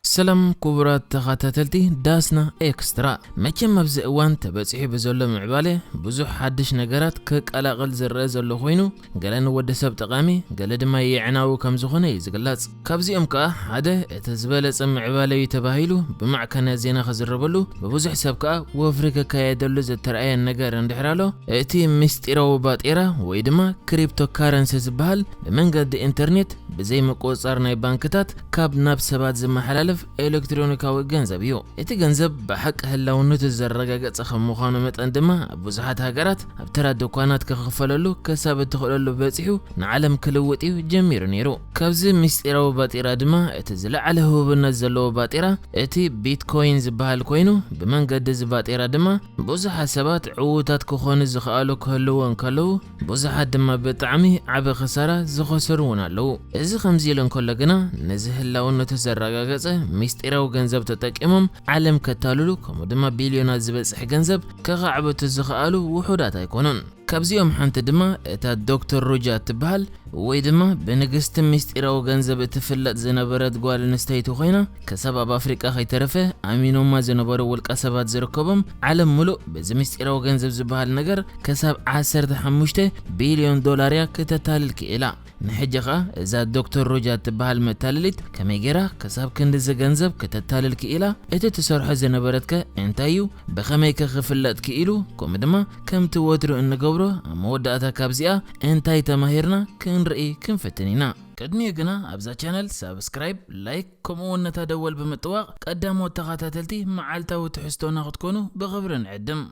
سلام كبرات تخاتتلتي داسنا اكسترا مچم مبز اوان تبصحي بزلو معباله بزح حدش نغرات كقلاقل زره زلو خوينو غلن ود سب تقامي غل دما يعناو كم زخونه يزغلاص كابزيوم كا حدا تزبلص معباله يتباهيلو بمعكنا زينا خزربلو ببزح سبكا وافريكا كايدلو زترأي النغر اندحرالو اتي مستيرو باطيرا وي دما كريبتو كارنسي زبال بمنقد انترنت بزي مقوصار ناي بانكتات كاب ناب سبات زمحلال الكترونيكاوي ገንዘብ እዩ እቲ ገንዘብ በሐቅ ህላውነቱ ዘረጋገጸ ከምዃኑ መጠን ድማ ብዙሓት ሃገራት ኣብ ተራ ድኳናት ክኽፈለሉ ከሳብ ትኽእለሉ በፂሑ ንዓለም ክልውጥ ጀሚሩ ነይሩ ካብዚ ምስጢራዊ ባጢራ ድማ እቲ ዝለዓለ ህቡብነት ዘለዎ ባጢራ እቲ ቢትኮይን ዝበሃል ኮይኑ ብመንገዲ ዝባጢራ ድማ ብዙሓት ሰባት ዕዉታት ክኾኑ ዝኽኣሉ ክህልዎን ከለው ብዙሓት ድማ ብጣዕሚ ዓቢ ኽሳራ ዝኸሰሩ እውን ኣለው እዚ ከምዚ ኢሉ እንከሎ ግና ነዚ ህላውነቱ ዘረጋገጸ ሚስጢራዊ ገንዘብ ተጠቂሞም ዓለም ከታልሉ ከምኡ ድማ ቢልዮናት ዝበጽሕ ገንዘብ ከኻዕበቱ ዝኽኣሉ ውሑዳት ኣይኮኑን ካብዚኦም ሓንቲ ድማ እታ ዶክተር ሩጃ ትበሃል ወይ ድማ በንግስት ሚስጢራዊ ገንዘብ እትፍለጥ ዝነበረት ጓል ኣንስተይቲ ኮይና ከሰብ ኣብ ኣፍሪቃ ከይተረፈ ኣሚኖማ ዝነበሩ ውልቀ ሰባት ዝርከቦም ዓለም ሙሉእ በዚ ሚስጢራዊ ገንዘብ ዝበሃል ነገር ከሰብ 15 ቢልዮን ዶላር ከተታልል ክኢላ ንሕጂኻ እዛ ዶክተር ሩጃ ትበሃል መታለሊት ከመይ ጌራ ከሰብ ክንዲ ገንዘብ ከተታልል ክኢላ እቲ ትሰርሖ ዝነበረትከ እንታይ እዩ ብኸመይ ክፍለጥ ክኢሉ ከምኡ ድማ ከምቲ ወትሩ እንገብሮ መወዳእታ ካብዚኣ እንታይ ተማሂርና ክንርኢ ክንፍትን ኢና ቅድሚኡ ግና ኣብዛ ቻነል ሰብስክራይብ ላይክ ከምኡውን ነታ ደወል ብምጥዋቕ ቀዳሞት ተኸታተልቲ መዓልታዊ ትሕዝቶና ክትኮኑ ብኽብሪ ንዕድም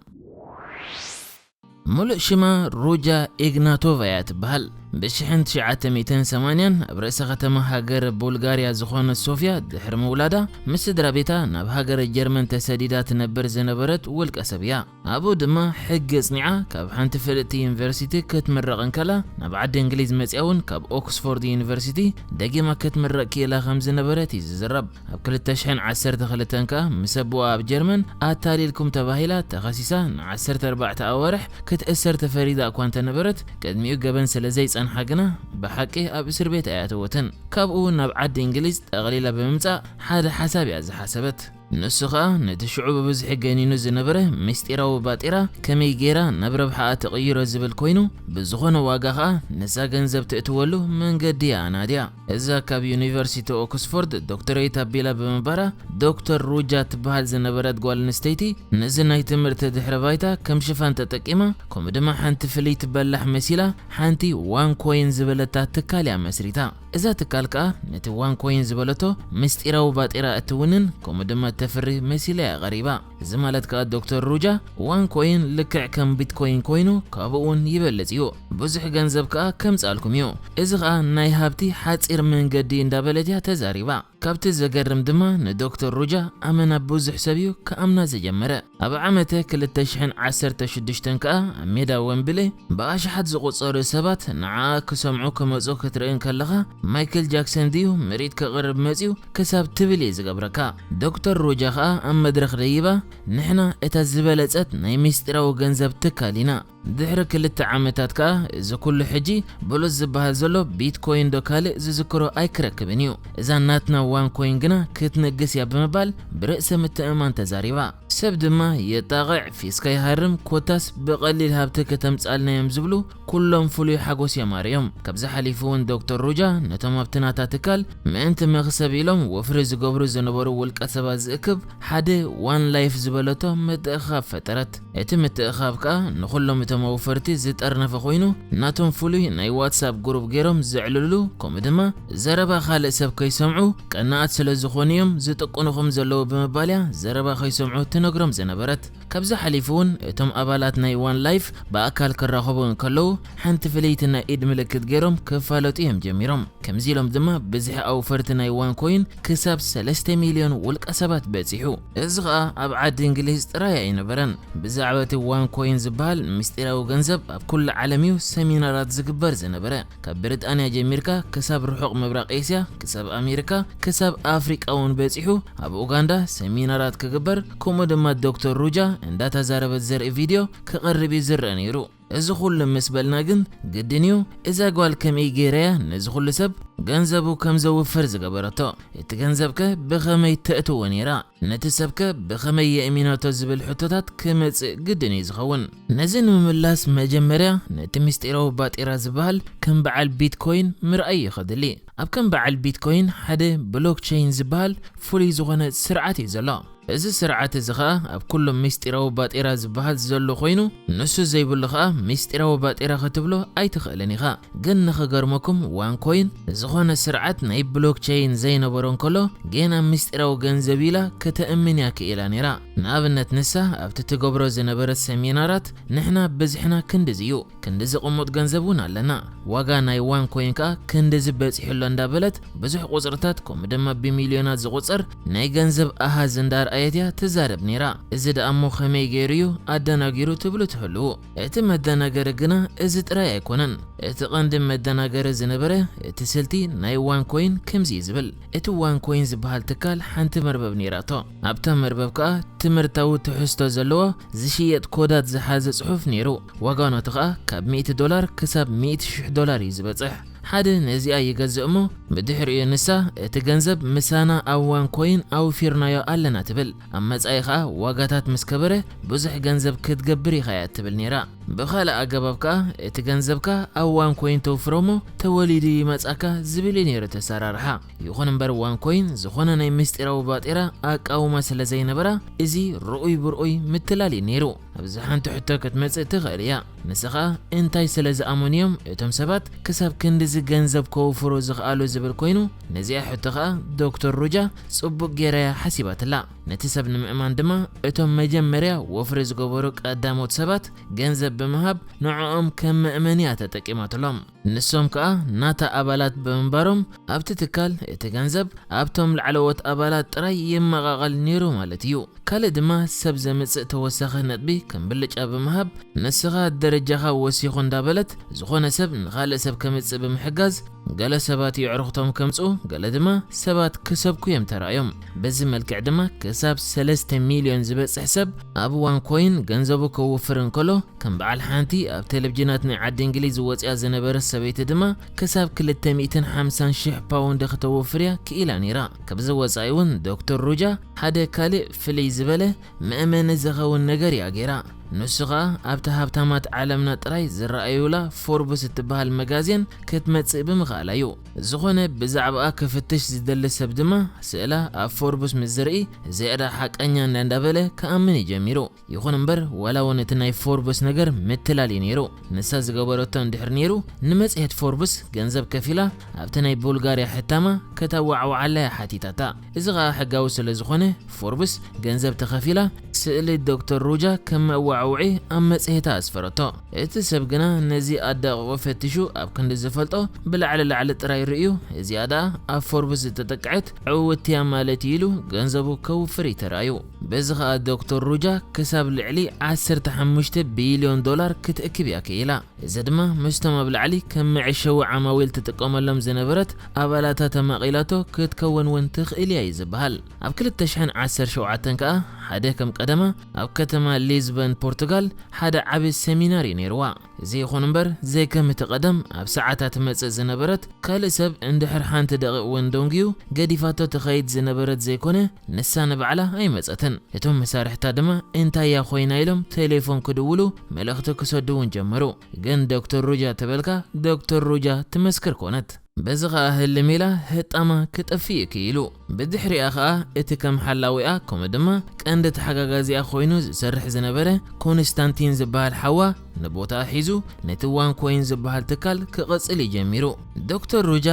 ሙሉእ ሽማ ሩጃ ኢግናቶቫ ትበሃል ب1980 برئيس ختمة هاجر بولغاريا زخون صوفيا دحر مولادا مسدر بيتا ناب هاجر الجرمن تسديدات نبر زنبرت والكسبيا ابو دما حق صنيعه كاب حنت فلتي يونيفرسيتي كتمرقن كلا ناب عد انجليز مصيون كاب اوكسفورد يونيفرسيتي دقيما كتمرق كيلا خمس نبرت يزرب اب كل تشحن 10 خلتنكا مسبوا اب جرمن اتاليلكم تباهيلا تخصيصا 14 اورح كتاثر تفريدا كوانت نبرت قدميو جبن سلازي حقنا بحقي اب اسر بيت اياتوتن كابو ناب عد انجليز تقليلا بممصا حدا حسابي از حسبت نسخه نتشعب بزح جنينو زنبره مستيراو باطيرا كمي غيرا نبربحا تغيير زبل كوينو بزخونه واغاخا نسا گنزب تتولو منغديا ناديا اذا كاب يونيفرسيتي اوكسفورد دكتوريت بيلا بمبارا دكتور روجا تبهال زنبرت قوال نستيتي نزناي تمرت دحربايتا كم شفان تتقيما كوم دما حنت فليت بلح مسيلا حنتي 1 كوين زبلتا تكاليا مسريتا اذا تكالكا نتي 1 كوين زبلتو مستيراو باطيرا اتونن كوم دما تفري مسيلة غريبة زمالتك الدكتور روجا 1 كوين لكع كم بيتكوين كوينو كابون يبلزيو بزح غنزبك كم سألكم يو إذا ناي هابتي حاتير من قدي اندابلتها تزاريبا كابت زقرم دما ندكتور روجا أمنا بوزح سبيو كأمنا زجمرة أبا عمته كل التشحن 10 شدشتن كا ميدا ومبلي باش حد زقوط صار سبات نعاك سمعو كمزوك ترين كلغا مايكل جاكسون ديو مريد كغرب مزيو كساب تبلي زقبركا دكتور روجا أم مدرخ ريبا نحنا اتزبلت ناي ميستراو غنزب تكالينا دحر كل عامتات كا اذا كل حجي بلوز زبها زلو بيتكوين دوكالي زذكرو ايكركبنيو اذا ناتنا 1 كوين غنا كتنقس يا بمبال برأس متأمان تزاريبا سبد ما يطاغع في سكاي هارم كوتاس بقليل هابتك تمصالنا يمزبلو كلهم فلو حقوس يا مريم كبز حليفون دكتور روجا نتم ابتناتا تكال ما انت مخسبيلهم وفرز قبرو زنبرو والكسبا زكب حدا 1 لايف زبلتو متأخاب فترت اتم متأخابكا نخلهم موفرتي زتقرنا فخوينو ناتهم فولي ناي واتساب جروب غيرهم زعللو كوم دما زربا خالق سب كيسمعو قناعت سلازخونيوم زتقونخم زلو بمباليا زربا خيسمعو تنغرم زنبرت كبز حليفون اتم ابالات ناي 1 لايف باكل كراخبون كلو حنت فليتنا ايد ملكت غيرهم كفالوتيهم جميرهم كمزيلهم دما بزح اوفرت ناي 1 كوين كسب 3 مليون والقسبات بصيحو ازغا ابعد انجليز طرايا ينبرن بزعبه 1 كوين زبال مستيراو غنزب اب كل عالميو سيمينارات زغبر زنبره كبريطانيا جميركا كسب رحق مبرق اسيا كسب امريكا كسب افريقاون بصيحو اب اوغندا سيمينارات كغبر كومو دما دكتور روجا اندا تزاربت زر فيديو كقربي زر نيرو እዚ ኩሉ ምስ በልና ግን ግድንዩ እዛ ጓል ከመይ ገይረያ ነዚ ኩሉ ሰብ ገንዘቡ ከም ዘውፍር ዝገበረቶ እቲ ገንዘብከ ብኸመይ ተእትዎ ነይራ ነቲ ሰብከ ብኸመይ የእሚናቶ ዝብል ሕቶታት ክመጽእ ግድን እዩ ዝኸውን ነዚ ንምምላስ መጀመርያ ነቲ ምስጢራዊ ባጤራ ዝበሃል ከም በዓል ቢትኮይን ምርኣይ ይኸድሊ ኣብ ከም በዓል ቢትኮይን ሓደ ብሎክቼይን ዝበሃል ፍሉይ ዝኾነ ስርዓት እዩ ዘሎ እዚ ስርዓት እዚ ኸኣ ኣብ ኩሎም ምስጢራዊ ባጤራ ዝበሃል ዘሎ ኮይኑ ንሱ ዘይብሉ ኸኣ ምስጢራዊ ባጤራ ክትብሎ ኣይትኽእልን ኢኻ ግን ንኽገርመኩም ዋንኮይን ዝኾነ ስርዓት ናይ ብሎክቼይን ዘይነበሮ እንከሎ ገና ምስጢራዊ ገንዘብ ኢላ ከተእምን እያ ክኢላ ነይራ ንኣብነት ንሳ ኣብቲ ትገብሮ ዝነበረት ሰሚናራት ንሕና በዚሕና ክንድዚ እዩ ክንድዚ ቅሙጥ ገንዘብ እውን ኣለና ዋጋ ናይ ዋንኮይን ከዓ ክንድዚ በፂሑሎ እንዳበለት ብዙሕ ቁፅርታት ከምኡ ድማ ብሚልዮናት ዝቁፅር ናይ ገንዘብ ኣሃዝ እንዳርኣየትያ ትዛረብ ነይራ እዚ ደኣሞ ኸመይ ገይሩ እዩ ኣደናጊሩ ትብሉ ትሕልዉ እቲ መደናገሪ ግና እዚ ጥራይ ኣይኮነን እቲ ቀንዲ መደናገሪ ዝነበረ እቲ ስልቲ ናይ ዋንኮይን ከምዚ ዝብል እቲ ዋንኮይን ዝበሃል ትካል ሓንቲ መርበብ ነይራቶ ኣብታ መርበብ ከዓ ትምህርታዊ ትሕዝቶ ዘለዎ ዝሽየጥ ኮዳት ዝሓዘ ጽሑፍ ነይሩ ዋጋው ናቱ ከዓ ካብ $100 ክሳብ $100,000 እዩ ዝበጽሕ ሓደ ነዚኣ ይገዝእ እሞ ብድሕሪኡ ንሳ እቲ ገንዘብ ምሳና ኣብ ዋንኮይን ኣውፊርናዮ ኣለና ትብል ኣብ መጻኢ ከዓ ዋጋታት ምስ ከበረ ብዙሕ ገንዘብ ክትገብር ኢኻ እያ ትብል ነይራ ብኻልእ ኣገባብ ከዓ እቲ ገንዘብካ ኣብ ዋንኮይን ተወፍሮሞ ተወሊዱ ይመጻካ ዝብል ነይሩ ተሰራርሓ ይኹን እምበር ዋንኮይን ዝኾነ ናይ ምስጢራዊ ባጤራ ኣቃውማ ስለ ዘይነበራ እዚ ርኡይ ብርኡይ ምትላል ነይሩ ኣብዚ ሓንቲ ሕቶ ክትመጽእ ትኽእል እያ ንስኻ እንታይ ስለ ዝኣመንዮም እቶም ሰባት ክሳብ ክንድዚ ገንዘብ ከውፍሩ ዝኽኣሉ ዝብል ኮይኑ ነዚኣ ሕቶ ከዓ ዶክተር ሩጃ ጽቡቕ ጌራያ ሓሲባትላ ነቲ ሰብ ንምእማን ድማ እቶም መጀመርያ ወፍሪ ዝገበሩ ቀዳሞት ሰባት ገንዘብ ብምሃብ ንዕኦም ከም መእመንያ ተጠቂማትሎም ንሶም ከዓ ናታ ኣባላት ብምንባሮም ኣብቲ ትካል እቲ ገንዘብ ኣብቶም ላዕለዎት ኣባላት ጥራይ ይመቓቐል ነይሩ ማለት እዩ ካልእ ድማ ሰብ ዘምጽእ ተወሳኺ ነጥቢ ከም ብልጫ ብምሃብ ንስኻ ደረጃኻ ወሲኹ እንዳበለት ዝኾነ ሰብ ንኻልእ ሰብ ከምጽእ ብምሕጋዝ ገለ ሰባት ይዕርኽቶም ከምጹ ገለ ድማ ሰባት ክሰብኩ እዮም ተራእዮም በዚ መልክዕ ድማ ክሳብ 3 ሚልዮን ዝበጽሕ ሰብ ኣብ ዋንኮይን ገንዘቡ ከውፍር እንከሎ ከም በዓል ሓንቲ ኣብ ቴሌቪዥናት ናይ ዓዲ እንግሊዝ ወፂኣ ዝነበረ ሰበይቲ ድማ ክሳብ 250,000 ፓውንድ ከተወፍር እያ ክኢላ ነይራ ካብዚ ወፃኢ እውን ዶክተር ሩጃ ሓደ ካልእ ፍልይ ዝበለ ምእመኒ ዝኸውን ነገር እያ ገይራ ንሱ ከዓ ኣብቲ ሃብታማት ዓለምና ጥራይ ዝረኣዩላ ፎርብስ እትበሃል መጋዝን ክትመጽእ ብምኽኣላ እዩ ዝኾነ ብዛዕባኣ ክፍትሽ ዝደሊ ሰብ ድማ ስእላ ኣብ ፎርብስ ምስ ዝርኢ ዘዕዳ ሓቀኛ እንዳበለ ከኣምን ይጀሚሩ ይኹን እምበር ዋላ እውን እቲ ናይ ፎርብስ ነገር ምትላል ነይሩ ንሳ ዝገበረቶ እንድሕር ነይሩ ንመጽሔት ፎርብስ ገንዘብ ከፊላ ኣብቲ ናይ ቡልጋርያ ሕታማ ከተዋዕዋዓላ ሓቲታታ እዚ ከዓ ሕጋዊ ስለ ዝኾነ ፎርብስ ገንዘብ ተኸፊላ ስእሊ ዶክተር ሩጃ ከም መዋዕውዒ ኣብ መጽሔታ ኣስፈረቶ እቲ ሰብ ግና ነዚ ኣዳቕቆ ፈቲሹ ኣብ ክንዲ ዝፈልጦ ብላዕሊ ጥራይ ርእዩ እዚኣ ዳ ኣብ ፎርብስ ዝተጠቅዐት ዕውትያ ማለት ኢሉ ገንዘቡ ከውፍር ይተራዩ በዚ ከዓ ዶክተር ሩጃ ክሳብ ልዕሊ $15 ቢልዮን ክትእክብ እያ ክኢላ እዚ ድማ ምስቶም ኣብ ላዕሊ ከም መዕሸዊ ዓማዊል ትጥቀመሎም ዝነበረት ኣባላታ ተማቒላቶ ክትከውን እውን ትኽእል እያ ዝበሃል ኣብ 2017 ከዓ ሓደ ከም ቀደማ ኣብ ከተማ ሊዝበን ፖርቱጋል ሓደ ዓብይ ሰሚናር ነይርዋ እዚ ይኹን እምበር ዘይከም ተቀደም ኣብ ሰዓታት መጽእ ዝነበረት ካልእ ሰብ እንድሕር ሓንቲ ደቂቕ እውን ደንጊዩ ገዲፋቶ ተኸይድ ዝነበረት ዘይኮነ ንሳ ንባዕላ ኣይመጸተን እቶም መሳርሕታ ድማ እንታይ ያ ኮይና ኢሎም ቴሌፎን ክድውሉ መልእኽቲ ክሰድውን ጀመሩ ግን ዶክተር ሩጃ ተበልካ ዶክተር ሩጃ ትመስክር ኮነት በዚ ከዓ ህልሚላ ህጣማ ክጠፍእ ክኢሉ ብድሕሪኣ ከዓ እቲ ከም ሓላዊኣ ከምኡ ድማ ቀንዲ ተሓጋጋዚኣ ኮይኑ ዝሰርሕ ዝነበረ ኮንስታንቲን ዝበሃል ሓዋ ንቦታ ሒዙ ነቲ ዋንኮይን ዝበሃል ትካል ክቕጽል ይጀሚሩ ዶክተር ሩጃ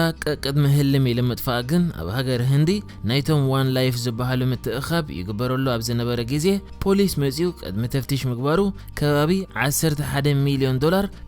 ቅድሚ ህልሚ ንምጥፋእ ግን ኣብ ሃገር ህንዲ ናይቶም ዋን ላይፍ ዝበሃሉ ምትእኻብ ይግበረሉ ኣብ ዝነበረ ግዜ ፖሊስ መጺኡ ቅድሚ ተፍቲሽ ምግባሩ ከባቢ $11 ሚልዮን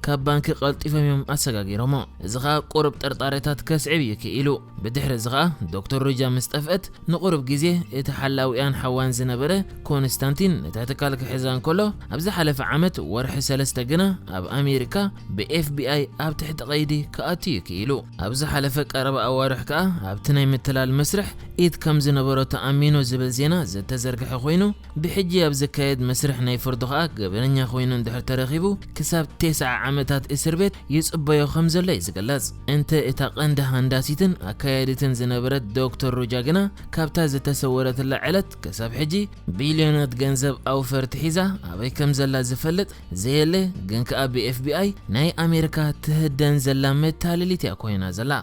ካብ ባንኪ ቀልጢፎም እዮም ኣሰጋጊሮሞ እዚ ከዓ ቁርብ ጠርጣሪታት ከስዕብ ይክኢሉ ብድሕሪ እዚ ከዓ ዶክተር ሩጃ ምስጠፍአት ንቁርብ ግዜ እቲ ሓላዊያን ሓዋን ዝነበረ ኮንስታንቲን ነታተካልክ ሕዛን ኮሎ ኣብዛ ሓለፈ ዓመት ወርሒ 3 ግና ኣብ ኣሜሪካ ብኤፍቢአይ ኣብ ትሕቲ ቀይዲ ከኣትዩ ክኢሉ ኣብዛ ሓለፈ ቀረባ ኣዋርሕ ከኣ ኣብቲ ናይ ምትላል መስርሕ ኢድ ከም ዝነበሮ ተኣሚኑ ዝብል ዜና ዝተዘርግሐ ኮይኑ ብሕጂ ኣብ ዝካየድ መስርሕ ናይ ፍርዱ ከኣ ገበነኛ ኮይኑ እንድሕር ተረኺቡ ክሳብ 9 ዓመታት እስር ቤት ይጽበዮ ከም ዘሎ ይዝገለጽ እንተ እታ ቀንዲ ሃንዳሲትን ኣካያዲትን ዝነበረት ዶክተር ሩጃ ግና ካብታ ዝተሰወረትላ ዕለት ክሳብ ሕጂ ቢልዮናት ገንዘብ ኣውፈርቲ ሒዛ ኣበይ ከም ዘላ ዝፈልጥ ዘየለ ግን ከኣ ብኤፍቢአይ ናይ ኣሜሪካ ትህደን ዘላ መታለሊት እያ ኮይና ዘላ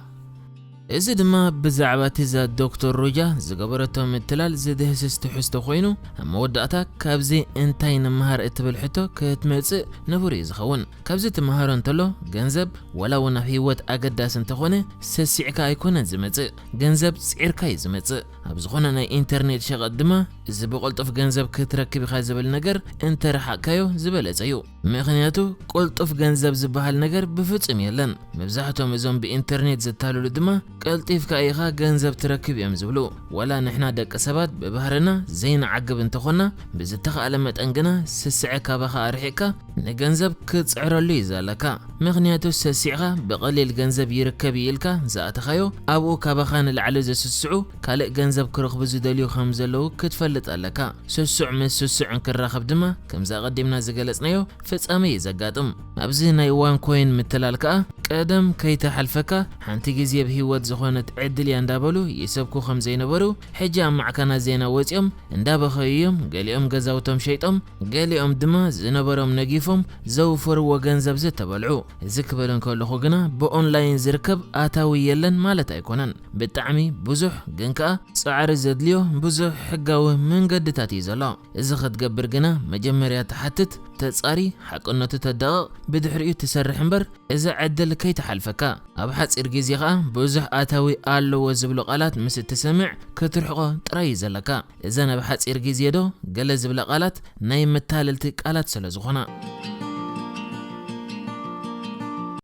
እዚ ድማ ብዛዕባ ትዛ ዶክተር ሩጃ ዝገበረቶ ምትላል ዝድህስስ ትሕዝቶ ኮይኑ ኣብ መወዳእታ ካብዚ እንታይ ንምሃር እትብል ሕቶ ክትመጽእ ንቡር እዩ ዝኸውን ካብዚ ትመሃሮ እንተሎ ገንዘብ ወላ እውን ኣብ ህይወት ኣገዳሲ እንተኾነ ሰሲዕካ ኣይኮነን ዝመጽእ ገንዘብ ጽዒርካ እዩ ዝመጽእ ኣብ ዝኾነ ናይ ኢንተርኔት ሸቐጥ ድማ እዚ ብቁልጡፍ ገንዘብ ክትረክብ ኢኻ ዝብል ነገር እንተረሓቅካዮ ዝበለጸ እዩ ምክንያቱ ቁልጡፍ ገንዘብ ዝበሃል ነገር ብፍጹም የለን መብዛሕትኦም እዞም ብኢንተርኔት ዘታልሉ ድማ ቀልጢፍካ ኢኻ ገንዘብ ትረክብ እዮም ዝብሉ ወላ ንሕና ደቂ ሰባት ብባህርና ዘይንዓግብ እንተኾና ብዝተኻእለ መጠን ግና ስስዕ ካባኻ ኣርሒቕካ ንገንዘብ ክትፅዕረሉ ይዛለካ ምክንያቱ ሰሲዕኻ ብቐሊል ገንዘብ ይርከብ ኢልካ ዝኣተኻዮ ኣብኡ ካባኻ ንላዕሊ ዘስስዑ ካልእ ገንዘብ ክረኽቡ ዝደልዩ ከም ዘለዉ ክትፈልጥ ኣለካ ስሱዕ ምስ ስሱዕ እንክራኸብ ድማ ከምዛ ቀዲምና ዝገለጽናዮ ፍጻሜ ዘጋጥም ኣብዚ ናይ ዋን ኮይን ምትላል ከኣ ቀደም ከይተሓልፈካ ሓንቲ ግዜ ብህይወት ዝኾነት ዕድል እያ እንዳበሉ ይሰብኩ ከም ዘይነበሩ ሕጂ ኣብ ማዕከና ዜና ወፂኦም እንዳበኸዮም ገሊኦም ገዛውቶም ሸይጦም ገሊኦም ድማ ዝነበሮም ነጊፎም ዘውፈርዎ ገንዘብ ዝተበልዑ እዚ ክበልን ከለኹ ግና ብኦንላይን ዝርከብ ኣታዊ የለን ማለት ኣይኮነን ብጣዕሚ ብዙሕ ግን ከኣ ጻዕሪ ዘድልዮ ብዙሕ ሕጋዊ መንገድታት እዩ ዘሎ እዚ ክትገብር ግና መጀመርያ ተሓትት ተጻሪ ሓቅነቱ ተደቕቕ ብድሕሪኡ ትሰርሕ እምበር እዚ ዕድል ከይተሓልፈካ ኣብ ሓፂር ግዜ ከኣ ብዙሕ ኣታዊ ኣለዎ ዝብሉ ቃላት ምስ እትሰምዕ ክትርሕቆ ጥራይ ዘለካ እዘን ኣብ ሓፂር ግዜ ዶ ገለ ዝብለ ቃላት ናይ መታለልቲ ቃላት ስለ ዝኾና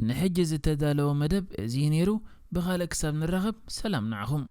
ንሕጂ ዝተዳለወ መደብ እዚ ነይሩ ብኻልእ ክሳብ ንራኸብ ሰላም ንዓኹም